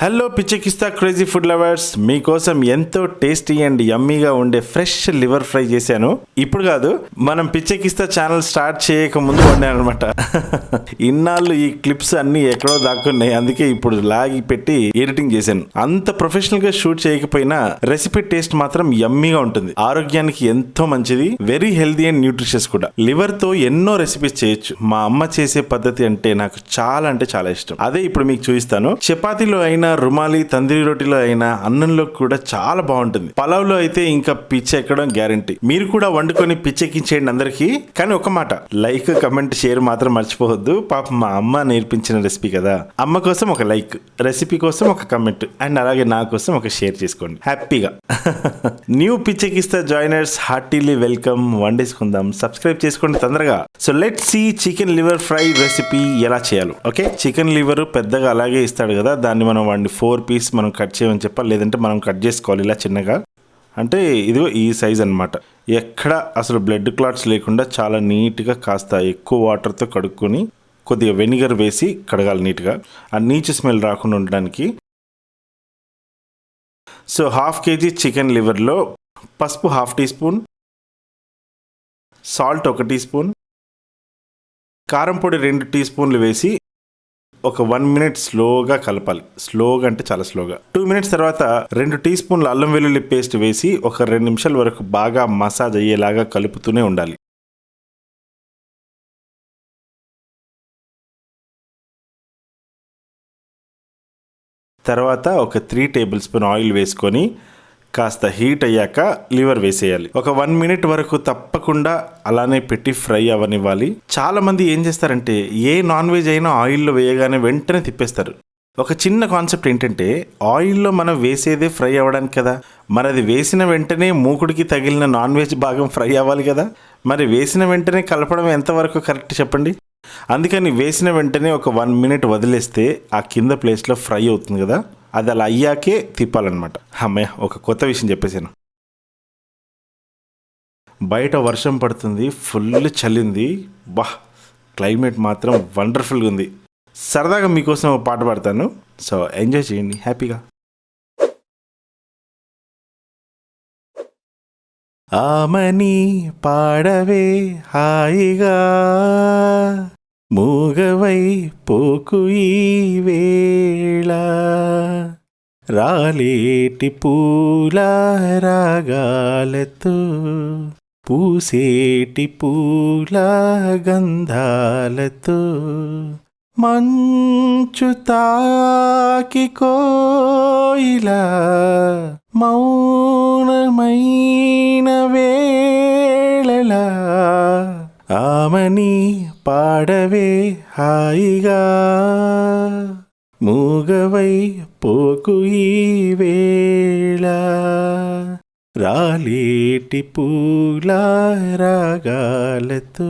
Hello పిచ్చెకిస్తా crazy food lovers, మీకోసం ఎంతో tasty and యమ్మీగా ఉండే ఫ్రెష్ లివర్ ఫ్రై చేశాను. ఇప్పుడు కాదు, మనం పిచ్చెకిస్తా ఛానల్ స్టార్ట్ చేయక ముందు వండాను అనమాట. ఇన్నాళ్ళు ఈ క్లిప్స్ అన్ని ఎక్కడో దాక్కున్నాయి, అందుకే ఇప్పుడు లాగి పెట్టి ఎడిటింగ్ చేశాను. అంత ప్రొఫెషనల్ గా షూట్ చేయకపోయినా రెసిపీ టేస్ట్ మాత్రం యమ్మీగా ఉంటుంది. ఆరోగ్యానికి ఎంతో మంచిది, వెరీ హెల్దీ అండ్ న్యూట్రిషియస్ కూడా. లివర్ తో ఎన్నో రెసిపీస్ చేయొచ్చు. మా అమ్మ చేసే పద్ధతి అంటే నాకు చాలా ఇష్టం. అదే ఇప్పుడు మీకు చూపిస్తాను. చపాతీలో అయినా, రుమాలి తందూరి రోటీలో అయినా, అన్నంలో కూడా చాలా బాగుంటుంది. పలావ్లో అయితే ఇంకా పిచ్చెక్కడం గ్యారంటీ. మీరు కూడా వండుకొని పిచ్చెక్కించేయండి అందరికి. కానీ ఒక మాట, లైక్, కమెంట్, షేర్ మాత్రం మర్చిపోవద్దు. పాపం మా అమ్మ నేర్పించిన రెసిపీ కదా. అమ్మ కోసం ఒక లైక్, రెసిపీ కోసం ఒక కమెంట్, అండ్ అలాగే నా కోసం ఒక షేర్ చేసుకోండి హ్యాపీగా. న్యూ పిచ్చెకిస్తా జాయినర్స్ హార్టీలీ వెల్కమ్. వండేసుకుందాం, సబ్స్క్రైబ్ చేసుకోండి తొందరగా. So let's see chicken liver fry recipe ఎలా చేయాలో. ఓకే, చికెన్ లివర్ పెద్దగా అలాగే ఇస్తాడు కదా, దాన్ని మనం 4 పీస్ మనం కట్ చేయమని చెప్పాలి, లేదంటే మనం కట్ చేసుకోవాలి ఇలా చిన్నగా. అంటే ఇదిగో ఈ సైజ్ అనమాట. ఎక్కడ అసలు బ్లడ్ క్లాట్స్ లేకుండా చాలా నీట్గా కాస్త ఎక్కువ వాటర్తో కడుక్కొని కొద్దిగా వెనిగర్ వేసి కడగాలి నీట్గా, ఆ నీచు స్మెల్ రాకుండా ఉండడానికి. సో 1/2 kg చికెన్ లివర్లో పసుపు 1/2 tea spoon, salt 1 tea spoon, కారం పొడి 2 టీ స్పూన్లు వేసి ఒక 1 minute స్లోగా కలపాలి. స్లోగా అంటే చాలా స్లోగా. 2 minutes తర్వాత 2 టీ స్పూన్ల అల్లం వెల్లుల్లి పేస్ట్ వేసి ఒక 2 నిమిషాల వరకు బాగా మసాజ్ అయ్యేలాగా కలుపుతూనే ఉండాలి. తర్వాత ఒక 3 టేబుల్ స్పూన్ ఆయిల్ వేసుకొని కాస్త హీట్ అయ్యాక లివర్ వేసేయాలి. ఒక 1 minute వరకు తప్పకుండా అలానే పెట్టి ఫ్రై అవనివ్వాలి. చాలా మంది ఏం చేస్తారంటే, ఏ నాన్ వెజ్ అయినా ఆయిల్లో వేయగానే వెంటనే తిప్పేస్తారు. ఒక చిన్న కాన్సెప్ట్ ఏంటంటే, ఆయిల్లో మనం వేసేదే ఫ్రై అవ్వడానికి కదా. మరి అది వేసిన వెంటనే మూకుడికి తగిలిన నాన్ వెజ్ భాగం ఫ్రై అవ్వాలి కదా. మరి వేసిన వెంటనే కలపడం ఎంతవరకు కరెక్ట్ చెప్పండి. అందుకని వేసిన వెంటనే ఒక 1 minute వదిలేస్తే ఆ కింద ప్లేస్లో ఫ్రై అవుతుంది కదా. అది అలా అయ్యాకే తిప్పాలన్నమాట. అమ్మయ్య, ఒక కొత్త విషయం చెప్పేశాను. బయట వర్షం పడుతుంది, ఫుల్ చల్లింది. క్లైమేట్ మాత్రం వండర్ఫుల్గా ఉంది. సరదాగా మీకోసం ఒక పాట పాడతాను, సో ఎంజాయ్ చేయండి హ్యాపీగా. ఆమని పాడవే హాయిగా, మూగవై పోకు ఈ వేళ, రాలేటి పూల రాగాలతో, పూసేటి పూల గంధాలతో, మంచు తాకి కోయిలా మౌనమైన వేళలా, ఆమని పాడవే హాయిగా, మూగవై పోకు ఈ వేళ, రాలేటి పూల రాగాలతో,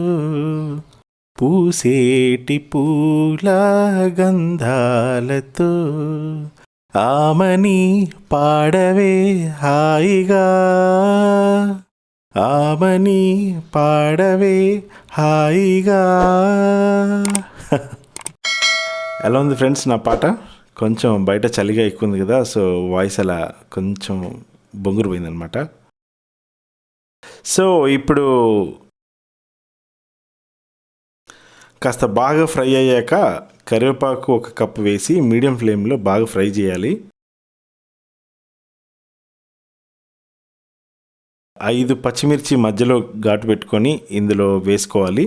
పూసేటి పూల గంధాలతో, ఆమని పాడవే హాయిగా, ఆమని పాడవే హాయిగా. ఎలా ఉంది ఫ్రెండ్స్ నా పాట? కొంచెం బయట చలిగా ఎక్కువ ఉంది కదా, సో వాయిస్ అలా కొంచెం బొంగురు పోయిందనమాట. సో ఇప్పుడు కాస్త బాగా ఫ్రై అయ్యాక కరివేపాకు 1 కప్పు వేసి మీడియం ఫ్లేమ్లో బాగా ఫ్రై చేయాలి. 5 పచ్చిమిర్చి మధ్యలో ఘాటు పెట్టుకొని ఇందులో వేసుకోవాలి.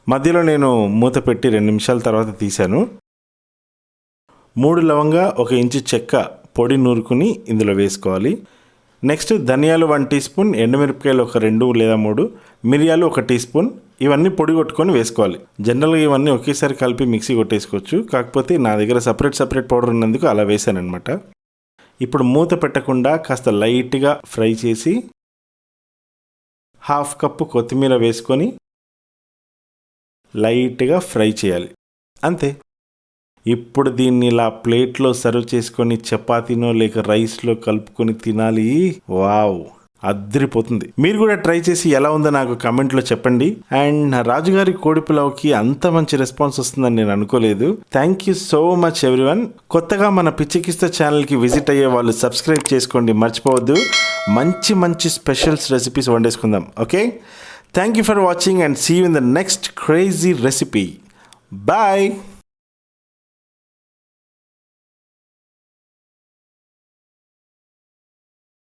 మధ్యలో నేను మూత పెట్టి 2 నిమిషాల తర్వాత తీశాను. 3 లవంగా, 1 ఇంచు చెక్క పొడి నూరుకుని ఇందులో వేసుకోవాలి. నెక్స్ట్ ధనియాలు 1 టీ స్పూన్, ఎండుమిరపకాయలు ఒక 2 లేదా 3, మిరియాలు 1 టీ స్పూన్, ఇవన్నీ పొడి కొట్టుకొని వేసుకోవాలి. జనరల్గా ఇవన్నీ ఒకేసారి కలిపి మిక్సీ కొట్టేసుకోవచ్చు, కాకపోతే నా దగ్గర సపరేట్ పౌడర్ ఉన్నందుకు అలా వేసాను అనమాట. ఇప్పుడు మూత పెట్టకుండా కాస్త లైట్గా ఫ్రై చేసి 1/2 కప్పు కొత్తిమీర వేసుకొని లైట్గా ఫ్రై చేయాలి, అంతే. ఇప్పుడు దీన్ని ఇలా ప్లేట్లో సర్వ్ చేసుకొని చపాతీనో లేక రైస్లో కలుపుకొని తినాలి. వావ్, అదిరిపోతుంది. మీరు కూడా ట్రై చేసి ఎలా ఉందో నాకు కమెంట్లో చెప్పండి. అండ్ రాజుగారి కోడి పులావ్కి అంత మంచి రెస్పాన్స్ వస్తుందని నేను అనుకోలేదు. Thank you so much everyone. కొత్తగా మన పిచ్చెకిస్తా ఛానల్కి విజిట్ అయ్యే వాళ్ళు సబ్స్క్రైబ్ చేసుకోండి, మర్చిపోవద్దు. మంచి మంచి స్పెషల్స్ రెసిపీస్ వండేసుకుందాం. Okay, thank you for watching and see you in the next crazy recipe. Bye.